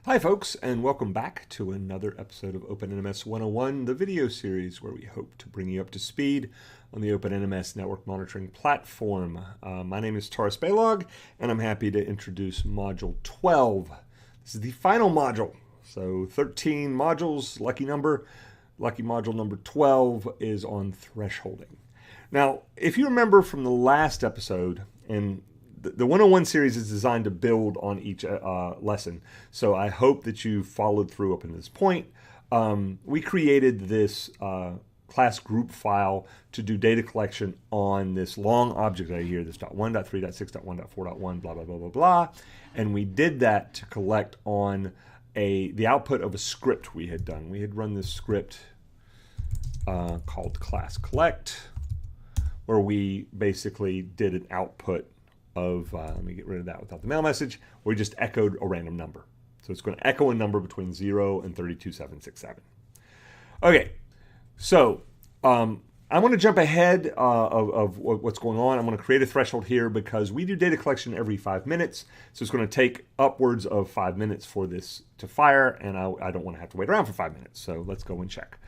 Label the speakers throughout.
Speaker 1: Hi folks, and welcome back to another episode of OpenNMS 101, the video series where we hope to bring you up to speed on the OpenNMS network monitoring platform. My name is Taurus Baylog, and I'm happy to introduce Module 12. This is the final module, so 13 modules, lucky number. Lucky module number 12 is on thresholding. Now, if you remember from the last episode, and the 101 series is designed to build on each lesson, so I hope that you followed through up to this point. We created this class group file to do data collection on this long object right here, this .1.3.6.1.4.1, blah, blah, blah, blah, blah. And we did that to collect on the output of a script we had done. We had run this script called class collect, where we basically did an output of, let me get rid of that without the mail message, where we just echoed a random number. So it's going to echo a number between 0 and 32767. Okay, so I'm going to jump ahead of what's going on. I'm going to create a threshold here because we do data collection every 5 minutes. So it's going to take upwards of 5 minutes for this to fire, and I don't want to have to wait around for 5 minutes. So let's go and check.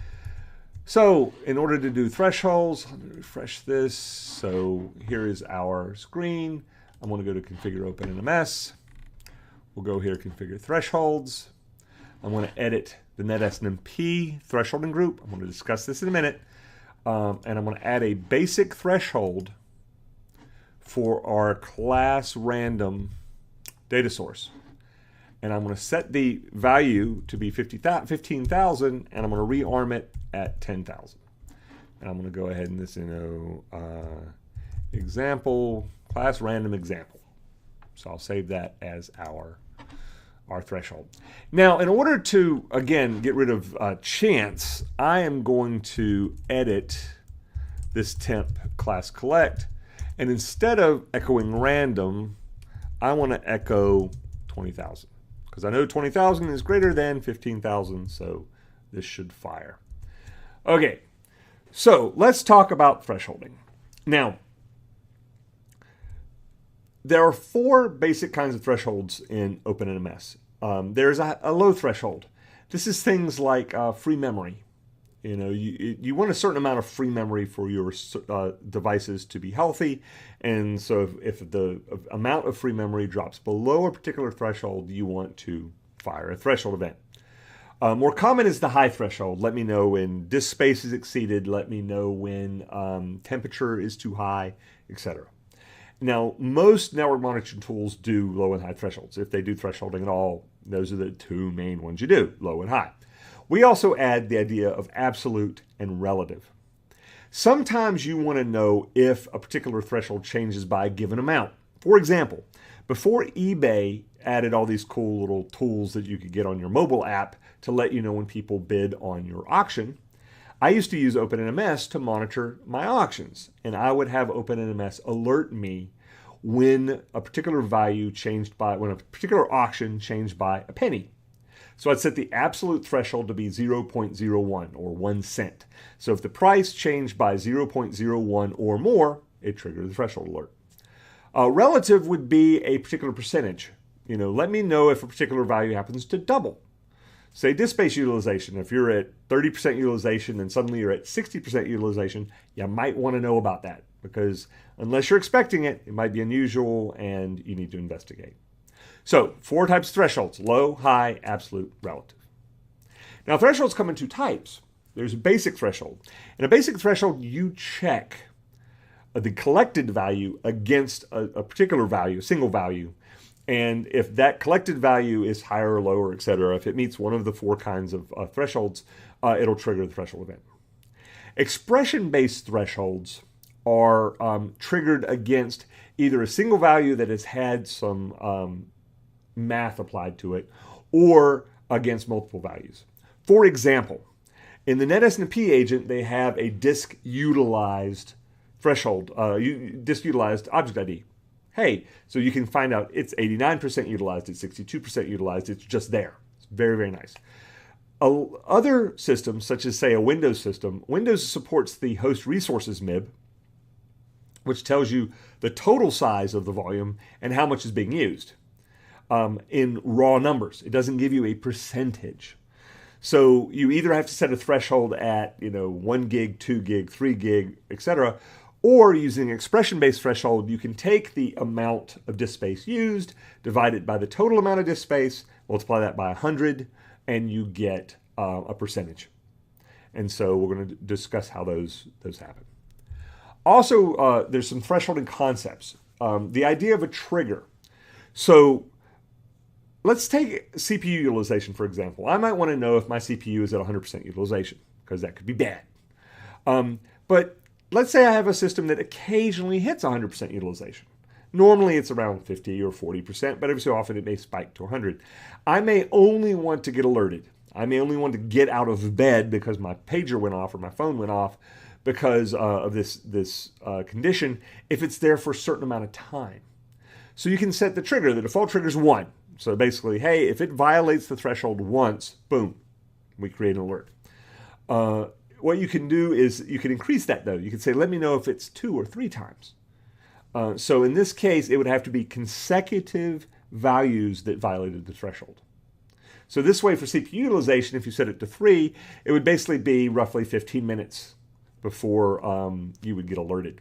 Speaker 1: So in order to do thresholds, let me refresh this. So here is our screen. I'm going to go to Configure OpenNMS. We'll go here, Configure Thresholds. I'm going to edit the NetSNMP thresholding group. I'm going to discuss this in a minute. And I'm going to add a basic threshold for our class random data source. And I'm going to set the value to be 15,000, and I'm going to rearm it at 10,000. And I'm going to go ahead and this, example, class random example. So I'll save that as our threshold. Now, in order to, again, get rid of chance, I am going to edit this temp class collect. And instead of echoing random, I want to echo 20,000. Because I know 20,000 is greater than 15,000, so this should fire. Okay, so let's talk about thresholding. Now, there are 4 basic kinds of thresholds in OpenNMS. There's a low threshold. This is things like free memory. You know, you want a certain amount of free memory for your devices to be healthy, and so if the amount of free memory drops below a particular threshold, you want to fire a threshold event. More common is the high threshold. Let me know when disk space is exceeded. Let me know when temperature is too high, etc. Now, most network monitoring tools do low and high thresholds. If they do thresholding at all, those are the 2 main ones you do, low and high. We also add the idea of absolute and relative. Sometimes you want to know if a particular threshold changes by a given amount. For example, before eBay added all these cool little tools that you could get on your mobile app to let you know when people bid on your auction, I used to use OpenNMS to monitor my auctions, and I would have OpenNMS alert me when a particular value changed by, when a particular auction changed by a penny. So I'd set the absolute threshold to be 0.01 or 1 cent. So if the price changed by 0.01 or more, it triggered the threshold alert. Relative would be a particular percentage. You know, let me know if a particular value happens to double. Say disk space utilization. If you're at 30% utilization and suddenly you're at 60% utilization, you might want to know about that, because unless you're expecting it, it might be unusual and you need to investigate. So 4 types of thresholds: low, high, absolute, relative. Now, thresholds come in 2 types. There's a basic threshold. In a basic threshold, you check the collected value against a particular value, a single value. And if that collected value is higher or lower, etc., if it meets one of the 4 kinds of thresholds, it'll trigger the threshold event. Expression-based thresholds are triggered against either a single value that has had some math applied to it, or against multiple values. For example, in the NetSNMP agent, they have a disk utilized threshold, disk utilized object ID. Hey, so you can find out it's 89% utilized, it's 62% utilized, it's just there. It's very, very nice. Other systems, such as say a Windows system, Windows supports the host resources MIB, which tells you the total size of the volume and how much is being used. in raw numbers. It doesn't give you a percentage. So you either have to set a threshold at 1 gig, 2 gig, 3 gig, etc., or using expression-based threshold, you can take the amount of disk space used, divide it by the total amount of disk space, multiply that by 100, and you get a percentage. And so we're going to discuss how those happen. Also, there's some thresholding concepts. The idea of a trigger. So let's take CPU utilization, for example. I might want to know if my CPU is at 100% utilization, because that could be bad. But let's say I have a system that occasionally hits 100% utilization. Normally it's around 50 or 40%, but every so often it may spike to 100. I may only want to get alerted. I may only want to get out of bed because my pager went off or my phone went off because of this condition if it's there for a certain amount of time. So you can set the trigger. The default trigger is 1. So basically, hey, if it violates the threshold once, boom, we create an alert. What you can do is you can increase that, though. You can say, let me know if it's 2 or 3 times. So in this case, it would have to be consecutive values that violated the threshold. So this way for CPU utilization, if you set it to 3, it would basically be roughly 15 minutes before you would get alerted.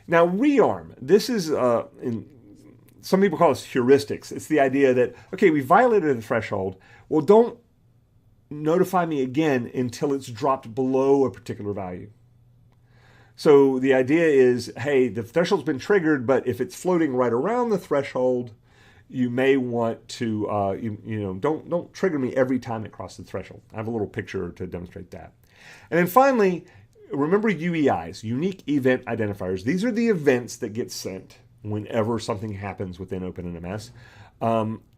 Speaker 1: Now, rearm. This is, some people call this heuristics. It's the idea that, okay, we violated the threshold. Well, don't notify me again until it's dropped below a particular value. So the idea is, hey, the threshold's been triggered, but if it's floating right around the threshold, you may want to, don't trigger me every time it crosses the threshold. I have a little picture to demonstrate that. And then finally, remember UEIs, unique event identifiers. These are the events that get sent whenever something happens within OpenNMS.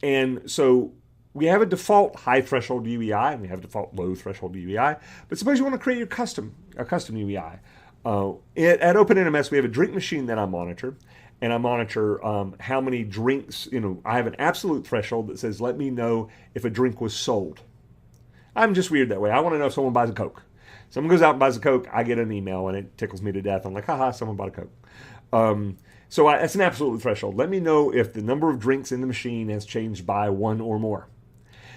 Speaker 1: And so we have a default high threshold UEI and we have a default low threshold UEI. But suppose you want to create a custom UEI. At OpenNMS, we have a drink machine that I monitor. And I monitor how many drinks, I have an absolute threshold that says, let me know if a drink was sold. I'm just weird that way. I want to know if someone buys a Coke. Someone goes out and buys a Coke, I get an email and it tickles me to death. I'm like, haha, someone bought a Coke. So that's an absolute threshold. Let me know if the number of drinks in the machine has changed by 1 or more.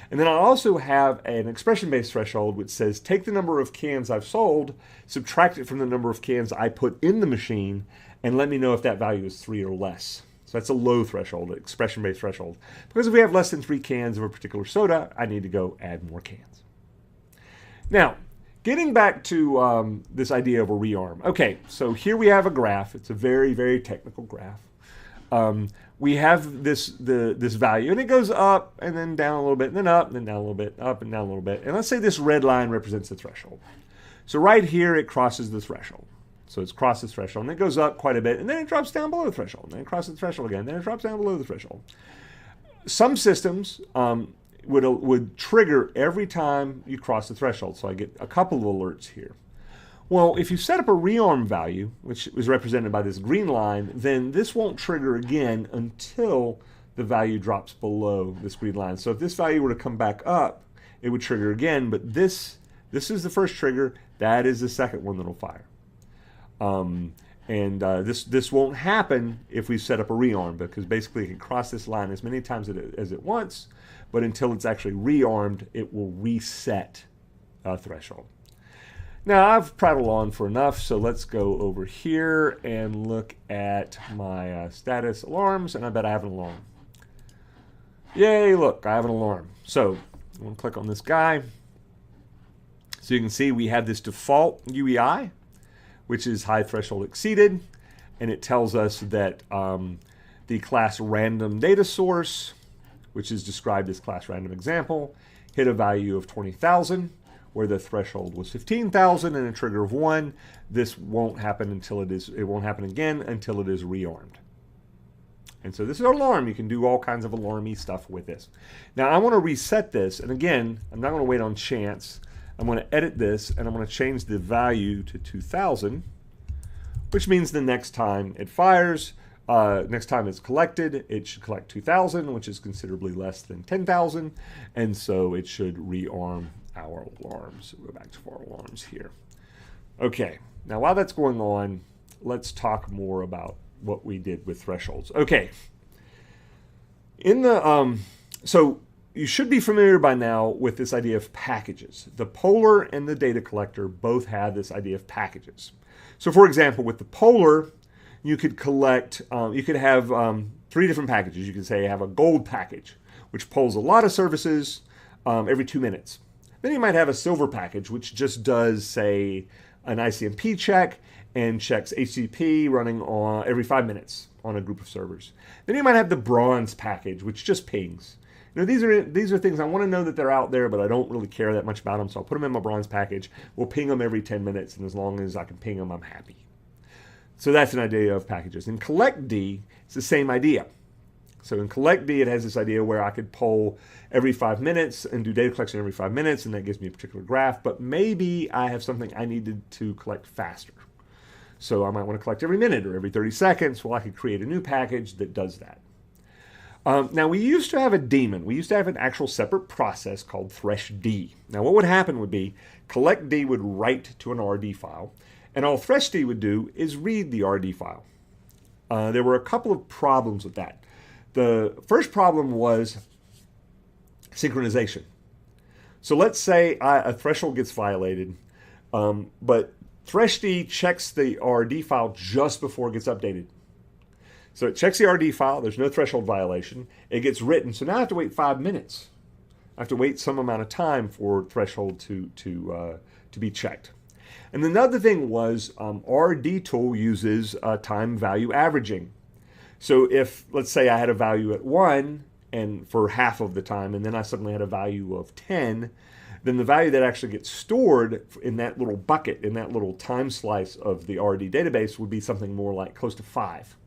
Speaker 1: And then I also have an expression-based threshold which says take the number of cans I've sold, subtract it from the number of cans I put in the machine, and let me know if that value is 3 or less. So that's a low threshold, an expression-based threshold. Because if we have less than 3 cans of a particular soda, I need to go add more cans. Now, getting back to this idea of a rearm. Okay, so here we have a graph. It's a very, very technical graph. We have this value, and it goes up and then down a little bit, and then up and then down a little bit, up and down a little bit. And let's say this red line represents the threshold. So right here, it crosses the threshold. So it's crossed the threshold, and it goes up quite a bit, and then it drops down below the threshold, and then it crosses the threshold again, then it drops down below the threshold. Some systems would trigger every time you cross the threshold, so I get a couple of alerts here. Well, if you set up a rearm value, which is represented by this green line, then this won't trigger again until the value drops below this green line. So if this value were to come back up, it would trigger again, but this is the first trigger, that is the second one that'll fire. This won't happen if we set up a rearm, because basically it can cross this line as many times as it wants, but until it's actually rearmed, it will reset a threshold. Now, I've prattled on for enough, so let's go over here and look at my status alarms, and I bet I have an alarm. Yay, look, I have an alarm. So I'm going to click on this guy. So you can see we have this default UEI, which is high threshold exceeded, and it tells us that the class random data source, which is described as class random example, hit a value of 20,000, where the threshold was 15,000 and a trigger of 1. This won't happen until it won't happen again until it is rearmed. And so this is an alarm. You can do all kinds of alarmy stuff with this. Now I want to reset this, and again, I'm not going to wait on chance. I'm going to edit this, and I'm going to change the value to 2,000, which means the next time it fires, next time it's collected, it should collect 2,000, which is considerably less than 10,000, and so it should rearm our alarms. We'll go back to our alarms here. Okay, now while that's going on, let's talk more about what we did with thresholds. Okay, In the so you should be familiar by now with this idea of packages. The polar and the data collector both have this idea of packages. So for example, with the polar, you could collect, you could have 3 different packages. You could say you have a gold package, which polls a lot of services every 2 minutes. Then you might have a silver package, which just does, say, an ICMP check and checks HTTP running on every 5 minutes on a group of servers. Then you might have the bronze package, which just pings. You know, these are things I want to know that they're out there, but I don't really care that much about them, so I'll put them in my bronze package. We'll ping them every 10 minutes, and as long as I can ping them, I'm happy. So that's an idea of packages. In collectd, it's the same idea. So in collectd, it has this idea where I could poll every 5 minutes and do data collection every 5 minutes, and that gives me a particular graph, but maybe I have something I needed to collect faster. So I might want to collect every minute or every 30 seconds. Well, I could create a new package that does that. Now, we used to have a daemon. We used to have an actual separate process called threshd. Now, what would happen would be collectd would write to an RD file, and all threshd would do is read the RD file. There were a couple of problems with that. The first problem was synchronization. So let's say a threshold gets violated, but threshd checks the RD file just before it gets updated. So it checks the RD file, there's no threshold violation, it gets written, so now I have to wait 5 minutes. I have to wait some amount of time for threshold to be checked. And then the other thing was RD tool uses time value averaging. So if, let's say I had a value at 1 and for half of the time, and then I suddenly had a value of 10, then the value that actually gets stored in that little bucket, in that little time slice of the RD database would be something more like close to 5.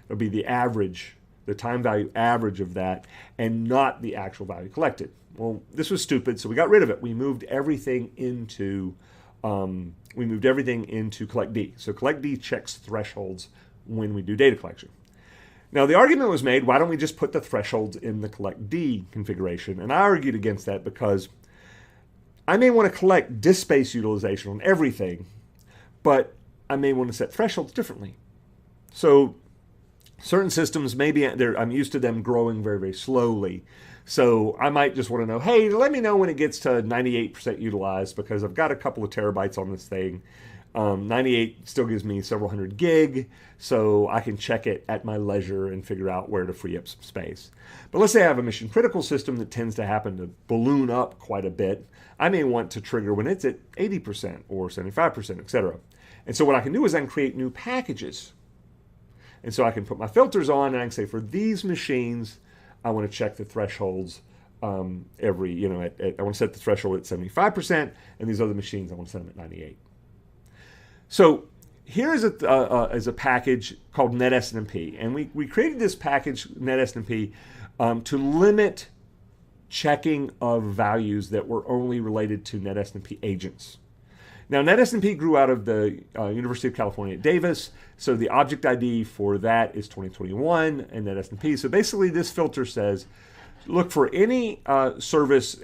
Speaker 1: It would be the average, the time collected average of that, and not the actual value collected. Well, this was stupid, so we got rid of it. We moved everything into collectd. So collectd checks thresholds when we do data collection. Now, the argument was made, why don't we just put the thresholds in the collectd configuration? And I argued against that because I may want to collect disk space utilization on everything, but I may want to set thresholds differently. So certain systems, maybe I'm used to them growing very, very slowly. So I might just want to know, hey, let me know when it gets to 98% utilized because I've got a couple of terabytes on this thing. 98 still gives me several hundred gig, so I can check it at my leisure and figure out where to free up some space. But let's say I have a mission critical system that tends to happen to balloon up quite a bit. I may want to trigger when it's at 80% or 75%, etc. And so what I can do is I can create new packages. And so I can put my filters on and I can say for these machines, I want to check the thresholds I want to set the threshold at 75%, and these other machines, I want to set them at 98. So here is a package called NetSNMP, and we created this package, NetSNMP, to limit checking of values that were only related to NetSNMP agents. Now, NetSNMP grew out of the University of California at Davis, so the object ID for that is 2021 and NetSNMP. So basically, this filter says, look for any service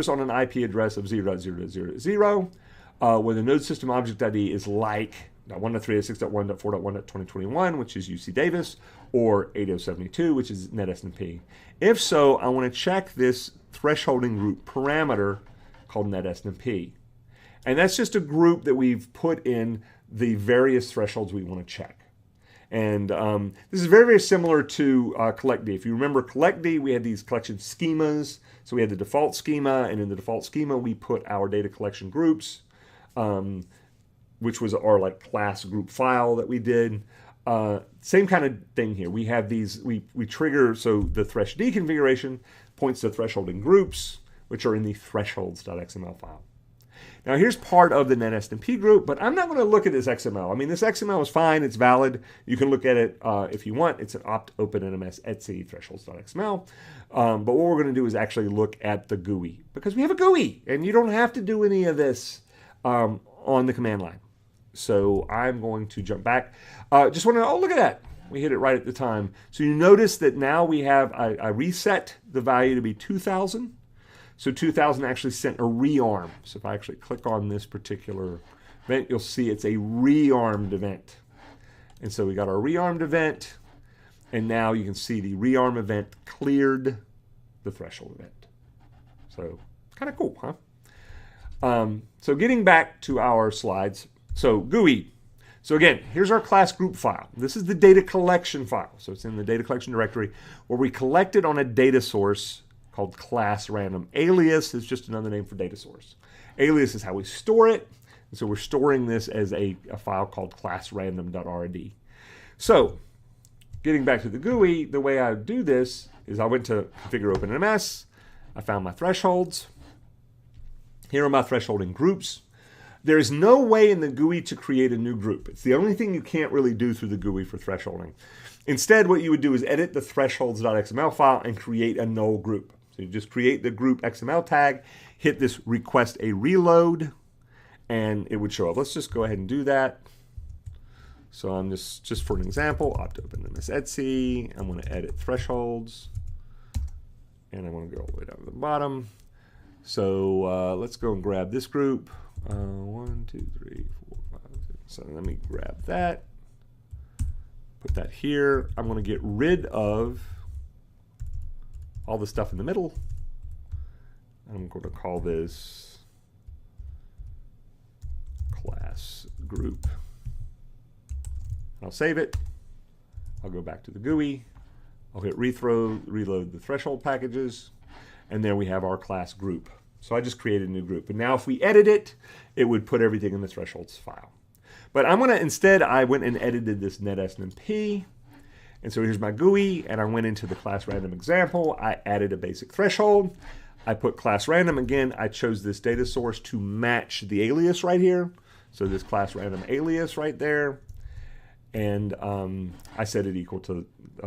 Speaker 1: on an IP address of 0.0.0.0, where the node system object ID is like 1.386.1.4.1.2021, which is UC Davis, or 8072, which is NetSNMP. If so, I want to check this thresholding group parameter called NetSNMP. And that's just a group that we've put in the various thresholds we want to check. And this is very, very similar to collectd. If you remember collectd, we had these collection schemas. So we had the default schema, and in the default schema, we put our data collection groups, which was our class group file that we did. Same kind of thing here. We have these, we trigger, so the threshd configuration points to thresholding groups, which are in the thresholds.xml file. Now here's part of the NetSNMP group, but I'm not going to look at this XML. I mean, this XML is fine, it's valid. You can look at it if you want. It's an opt OpenNMS etc thresholds.xml. But what we're going to do is actually look at the GUI, because we have a GUI, and you don't have to do any of this on the command line. So I'm going to jump back. Just want to, oh, look at that. We hit it right at the time. So you notice that now we have, I reset the value to be 2000. So 2000 actually sent a rearm. So if I actually click on this particular event, you'll see it's a rearmed event. And so we got our rearmed event. And now you can see the rearm event cleared the threshold event. So kind of cool, huh? So getting back to our slides. So GUI. So again, here's our class group file. This is the data collection file. So it's in the data collection directory where we collect it on a data source called class random. Alias is just another name for data source. Alias is how we store it. And so we're storing this as a file called classrandom.rd. So getting back to the GUI, the way I do this is I went to configure OpenNMS. I found my thresholds. Here are my thresholding groups. There is no way in the GUI to create a new group. It's the only thing you can't really do through the GUI for thresholding. Instead, what you would do is edit the thresholds.xml file and create a null group. So you just create the group XML tag, hit this request a reload, and it would show up. Let's just go ahead and do that. So I'm just for an example, opt OpenNMS etc. I'm going to edit thresholds, and I want to go all the way down to the bottom. So let's go and grab this group. 1, 2, 3, 4, 5, 6, 7. Let me grab that. Put that here. I'm going to get rid of all the stuff in the middle. I'm going to call this class group. I'll save it. I'll go back to the GUI. I'll hit reload the threshold packages. And there we have our class group. So I just created a new group. And now if we edit it, it would put everything in the thresholds file. But I'm going to, instead, I went and edited this net_snmp. And so here's my GUI, and I went into the class random example. I added a basic threshold. I put class random again. I chose this data source to match the alias right here. So this class random alias right there. And I set it equal to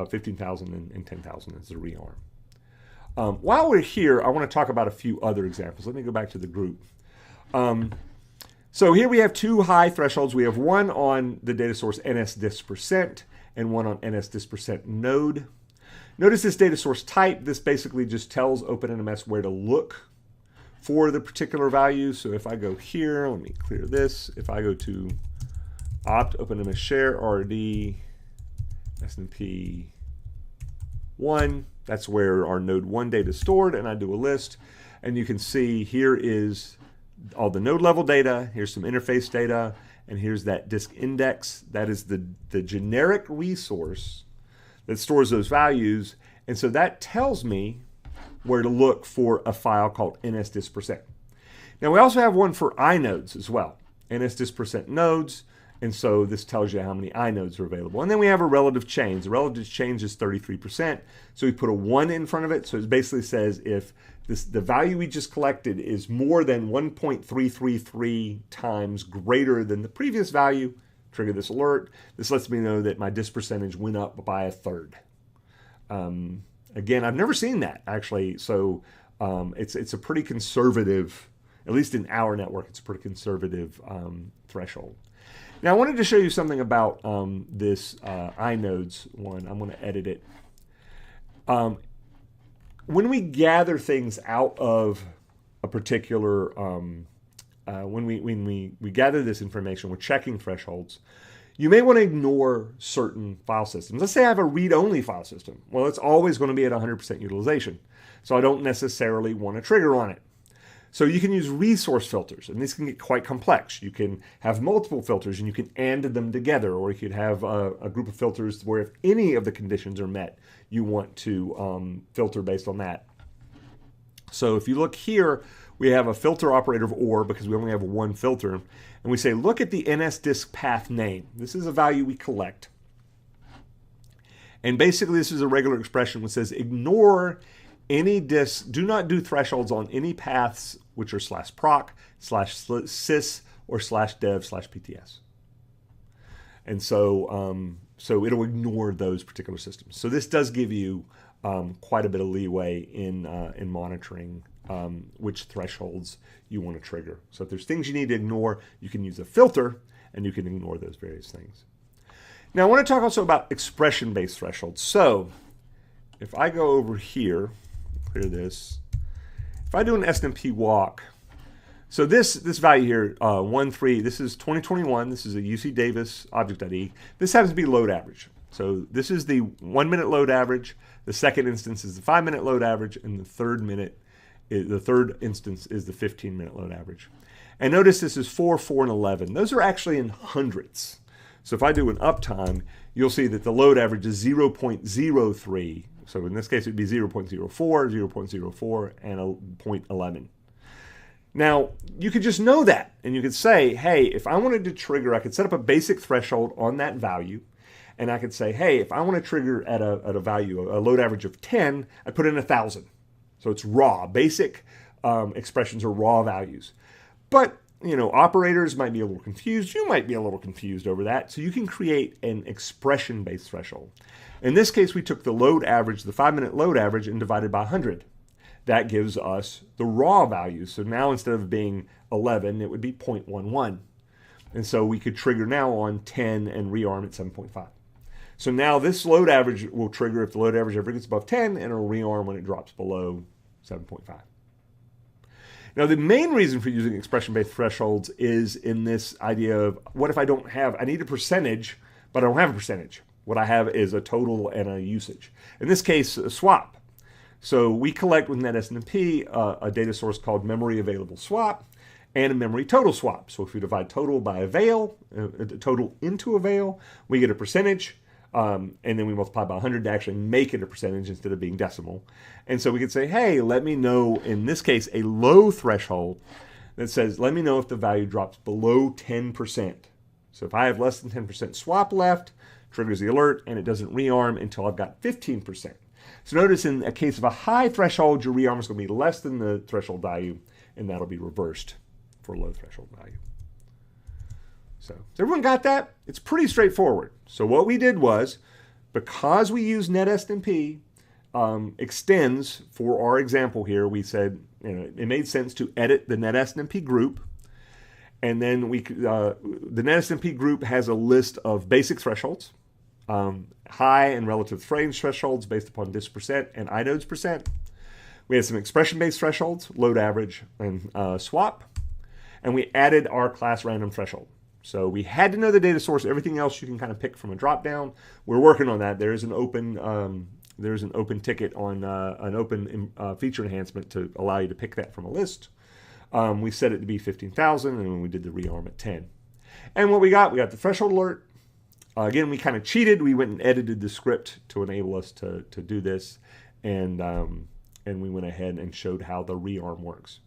Speaker 1: 15,000 and 10,000 as the rearm. While we're here, I want to talk about a few other examples. Let me go back to the group. So here we have two high thresholds. We have one on the data source nsdis% and one on nsdis% node. Notice this data source type. This basically just tells OpenNMS where to look for the particular value. So if I go here, let me clear this. If I go to opt OpenNMS share rd snp 1, that's where our node 1 data is stored, and I do a list. And you can see here is all the node level data, here's some interface data, and here's that disk index. That is the generic resource that stores those values. And so that tells me where to look for a file called nsdis%. Now we also have one for inodes as well, nsdis% nodes. And so this tells you how many inodes are available. And then we have a relative change. The relative change is 33%. So we put a 1 in front of it. So it basically says if the value we just collected is more than 1.333 times greater than the previous value, trigger this alert. This lets me know that my dis percentage went up by 1/3. Again, I've never seen that actually. So it's a pretty conservative, at least in our network, it's a pretty conservative threshold. Now I wanted to show you something about this inodes one. I'm going to edit it. When we gather things out of a particular, when we gather this information, we're checking thresholds. You may want to ignore certain file systems. Let's say I have a read-only file system. Well, it's always going to be at 100% utilization. So I don't necessarily want to trigger on it. So you can use resource filters, and these can get quite complex. You can have multiple filters, and you can AND them together, or you could have a group of filters where if any of the conditions are met, you want to filter based on that. So if you look here, we have a filter operator of OR because we only have one filter, and we say, look at the NSDisk path name. This is a value we collect. And basically, this is a regular expression which says ignore any disk, do not do thresholds on any paths which are /proc, /sys, or /dev/pts. And so, so it'll ignore those particular systems. So this does give you quite a bit of leeway in monitoring which thresholds you want to trigger. So if there's things you need to ignore, you can use a filter and you can ignore those various things. Now I want to talk also about expression-based thresholds. So if I go over here, clear this. If I do an SNMP walk, so this value here, 1.3, this is 2021. This is a UC Davis object ID. This happens to be load average. So this is the 1 minute load average. The second instance is the 5 minute load average, and the third instance is the 15-minute load average. And notice this is 4, 4, and 11. Those are actually in hundredths. So if I do an uptime, you'll see that the load average is 0.03. So in this case, it would be 0.04, 0.04, and 0.11. Now, you could just know that, and you could say, hey, if I wanted to trigger, I could set up a basic threshold on that value, and I could say, hey, if I want to trigger at a value, a load average of 10, I put in 1,000. So it's raw. Basic expressions are raw values. But, you know, operators might be a little confused. You might be a little confused over that. So you can create an expression-based threshold. In this case, we took the load average, the 5-minute load average, and divided by 100. That gives us the raw values. So now instead of being 11, it would be 0.11. And so we could trigger now on 10 and rearm at 7.5. So now this load average will trigger if the load average ever gets above 10, and it'll rearm when it drops below 7.5. Now, the main reason for using expression-based thresholds is in this idea of what if I don't have, I need a percentage, but I don't have a percentage. What I have is a total and a usage. In this case, a swap. So we collect with NetSNP a data source called memory available swap and a memory total swap. So if we divide total by avail, total into avail, we get a percentage. And then we multiply by 100 to actually make it a percentage instead of being decimal. And so we could say, hey, let me know, in this case, a low threshold that says, let me know if the value drops below 10%. So if I have less than 10% swap left, triggers the alert, and it doesn't rearm until I've got 15%. So notice in a case of a high threshold, your rearm is going to be less than the threshold value, and that'll be reversed for a low threshold value. So has everyone got that? It's pretty straightforward. So what we did was, because we use NetSNP extends for our example here, we said, you know, it made sense to edit the NetSNP group. And then the NetSNP group has a list of basic thresholds, high and relative range thresholds based upon disk percent and inodes percent. We had some expression-based thresholds, load average and swap. And we added our class random threshold. So we had to know the data source. Everything else you can kind of pick from a drop-down. We're working on that. There is an open ticket on an open feature enhancement to allow you to pick that from a list. We set it to be 15,000, and we did the rearm at 10. And what we got the threshold alert. Again, we kind of cheated. We went and edited the script to enable us to do this, and we went ahead and showed how the rearm works.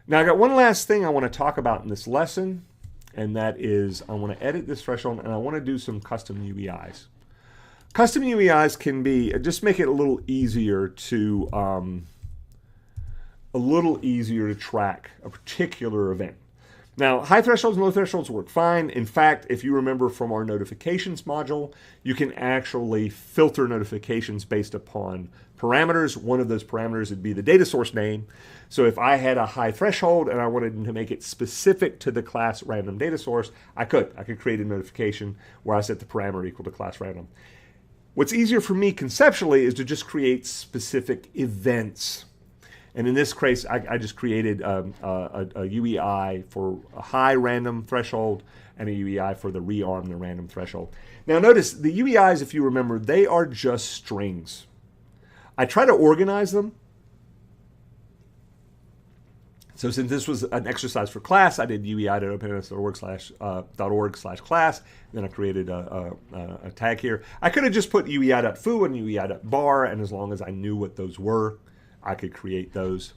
Speaker 1: Now, I got one last thing I want to talk about in this lesson. And that is, I want to edit this threshold, and I want to do some custom UEIs. Custom UEIs can be, just make it a little easier to track a particular event. Now, high thresholds and low thresholds work fine. In fact, if you remember from our notifications module, you can actually filter notifications based upon parameters. One of those parameters would be the data source name. So if I had a high threshold and I wanted to make it specific to the class random data source, I could create a notification where I set the parameter equal to class random. What's easier for me conceptually is to just create specific events. And in this case, I just created a UEI for a high random threshold and a UEI for the rearm, the random threshold. Now notice the UEIs, if you remember, they are just strings. I try to organize them. So since this was an exercise for class, I did UEI.opennms.org/class. Then I created a tag here. I could have just put UEI.foo and UEI.bar, and as long as I knew what those were, I could create those.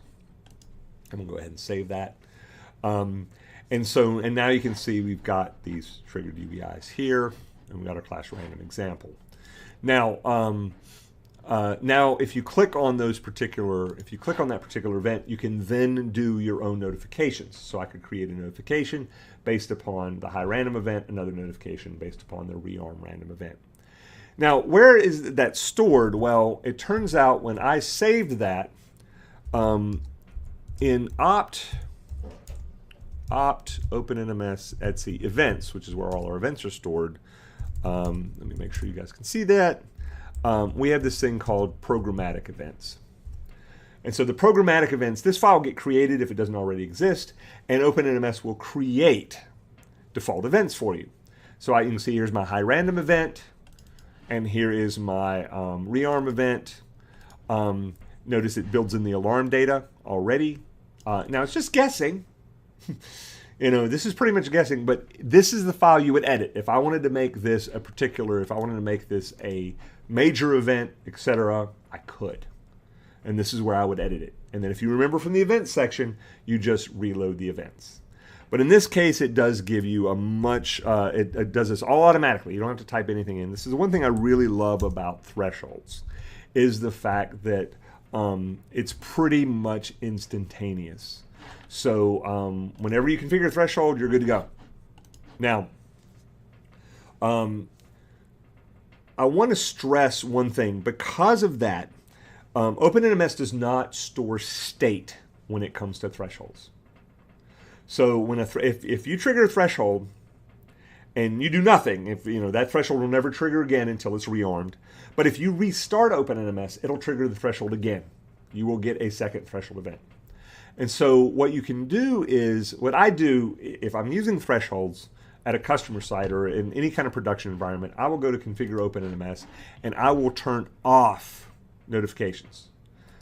Speaker 1: I'm gonna go ahead and save that. And now you can see we've got these triggered UEIs here, and we got our class random example. Now, if you click on that particular event, you can then do your own notifications. So I could create a notification based upon the high random event, another notification based upon the rearm random event. Now, where is that stored? Well, it turns out when I saved that in opt OpenNMS etc events, which is where all our events are stored. Let me make sure you guys can see that. We have this thing called programmatic events. And so the programmatic events, this file will get created if it doesn't already exist, and OpenNMS will create default events for you. So you can see here's my high random event. And here is my rearm event. Notice it builds in the alarm data already. Now it's just guessing. This is pretty much guessing, but this is the file you would edit. If I wanted to make this if I wanted to make this a major event, etc., I could. And this is where I would edit it. And then if you remember from the events section, you just reload the events. But in this case, it does give you a much, it does this all automatically. You don't have to type anything in. This is one thing I really love about thresholds, is the fact that it's pretty much instantaneous. So whenever you configure a threshold, you're good to go. Now, I want to stress one thing. Because of that, OpenNMS does not store state when it comes to thresholds. So when if you trigger a threshold and you do nothing, that threshold will never trigger again until it's rearmed. But if you restart OpenNMS, it'll trigger the threshold again. You will get a second threshold event. And so what you can do is, what I do if I'm using thresholds at a customer site or in any kind of production environment, I will go to Configure OpenNMS and I will turn off notifications.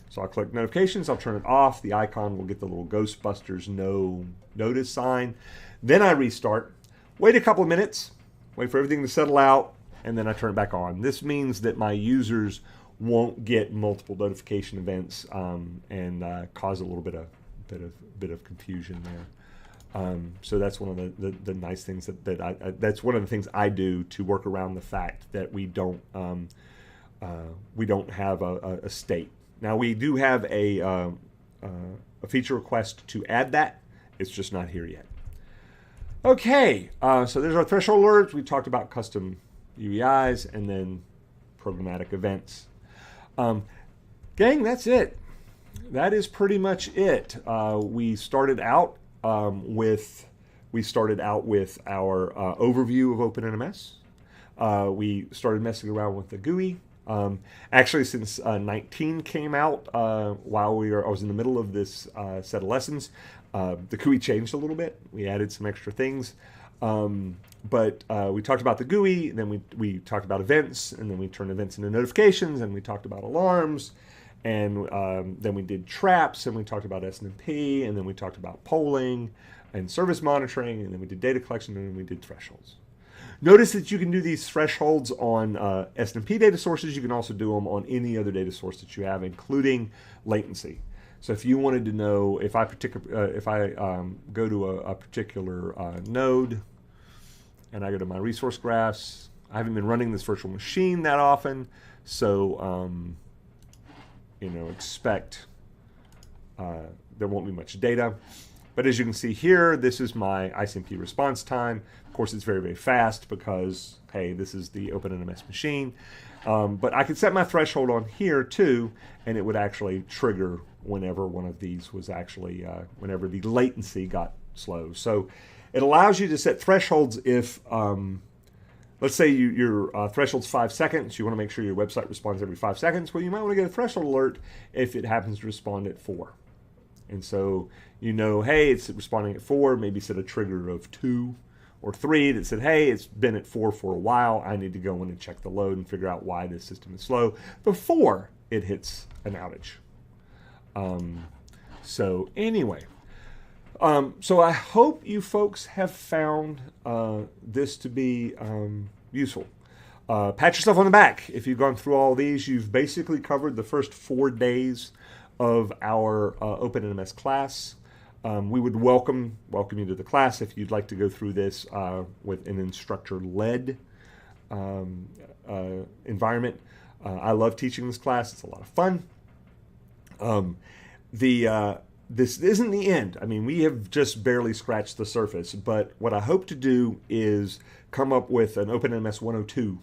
Speaker 1: So I'll click notifications, I'll turn it off, the icon will get the little Ghostbusters no notice sign. Then I restart, wait a couple of minutes, wait for everything to settle out, and then I turn it back on. This means that my users won't get multiple notification events and cause a little bit of confusion there. So that's one of the nice things that's one of the things I do to work around the fact that we don't have a state. Now we do have a feature request to add that. It's just not here yet. Okay, so there's our threshold alerts. We talked about custom UEIs and then programmatic events. Gang, that's it. That is pretty much it. We started out with our overview of OpenNMS. We started messing around with the GUI. Actually, since 19 came out, while I was in the middle of this set of lessons, the GUI changed a little bit. We added some extra things. But we talked about the GUI, and then we talked about events, and then we turned events into notifications, and we talked about alarms, and then we did traps, and we talked about SNMP, and then we talked about polling and service monitoring, and then we did data collection, and then we did thresholds. Notice that you can do these thresholds on SNMP data sources. You can also do them on any other data source that you have, including latency. So if you wanted to know if I go to a particular node and I go to my resource graphs, I haven't been running this virtual machine that often, so expect there won't be much data. But as you can see here, this is my ICMP response time. Of course, it's very, very fast because, hey, this is the OpenNMS machine. But I could set my threshold on here too, and it would actually trigger whenever one of these was actually, whenever the latency got slow. So it allows you to set thresholds if, let's say your threshold's 5 seconds. You want to make sure your website responds every 5 seconds. Well, you might want to get a threshold alert if it happens to respond at 4. And so hey, it's responding at 4, maybe set a trigger of 2 or 3 that said, hey, it's been at 4 for a while. I need to go in and check the load and figure out why this system is slow before it hits an outage. So anyway, so I hope you folks have found this to be useful. Pat yourself on the back. If you've gone through all these, you've basically covered the first 4 days of our OpenNMS class. We would welcome you to the class if you'd like to go through this with an instructor-led environment. I love teaching this class. It's a lot of fun. This isn't the end. I mean, we have just barely scratched the surface, but what I hope to do is come up with an OpenNMS 102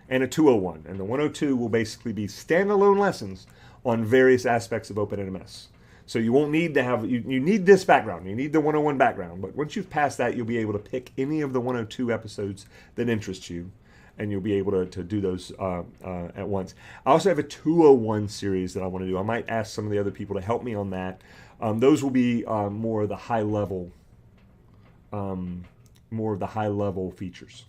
Speaker 1: and a 201. And the 102 will basically be standalone lessons on various aspects of OpenNMS. So you won't need to have, you need this background, you need the 101 background, but once you've passed that, you'll be able to pick any of the 102 episodes that interest you, and you'll be able to do those at once. I also have a 201 series that I want to do. I might ask some of the other people to help me on that. Those will be more of the high level features.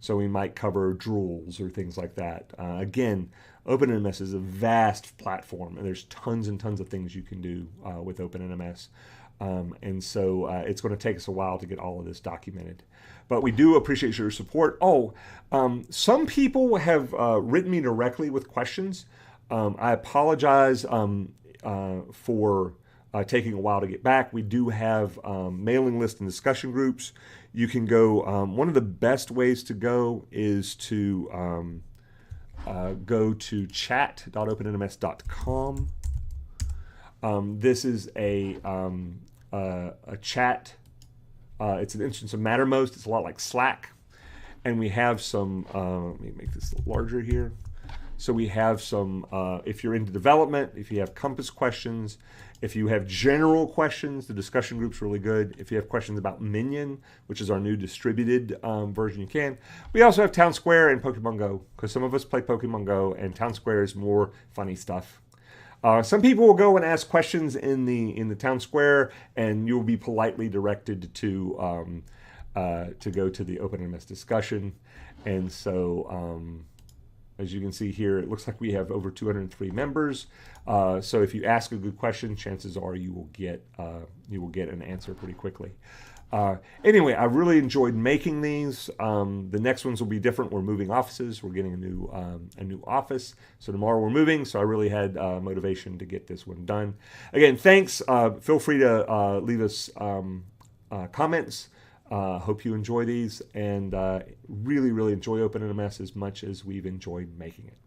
Speaker 1: So we might cover drools or things like that. Again, OpenNMS is a vast platform, and there's tons and tons of things you can do with OpenNMS. And so it's going to take us a while to get all of this documented. But we do appreciate your support. Some people have written me directly with questions. I apologize for taking a while to get back. We do have mailing lists and discussion groups. You can go, one of the best ways to go is to go to chat.opennms.com. This is a chat. It's an instance of Mattermost. It's a lot like Slack. And we have some, let me make this larger here. So we have some, if you're into development, if you have Compass questions, if you have general questions, the discussion group's really good. If you have questions about Minion, which is our new distributed version, you can. We also have Town Square and Pokemon Go, because some of us play Pokemon Go, and Town Square is more funny stuff. Some people will go and ask questions in the Town Square, and you'll be politely directed to go to the OpenNMS discussion. And so, as you can see here, it looks like we have over 203 members. So if you ask a good question, chances are you will get an answer pretty quickly. Anyway, I really enjoyed making these. The next ones will be different. We're moving offices. We're getting a new office. So tomorrow we're moving. So I really had motivation to get this one done. Again, thanks. Feel free to leave us comments. Hope you enjoy these, and really, really enjoy OpenNMS as much as we've enjoyed making it.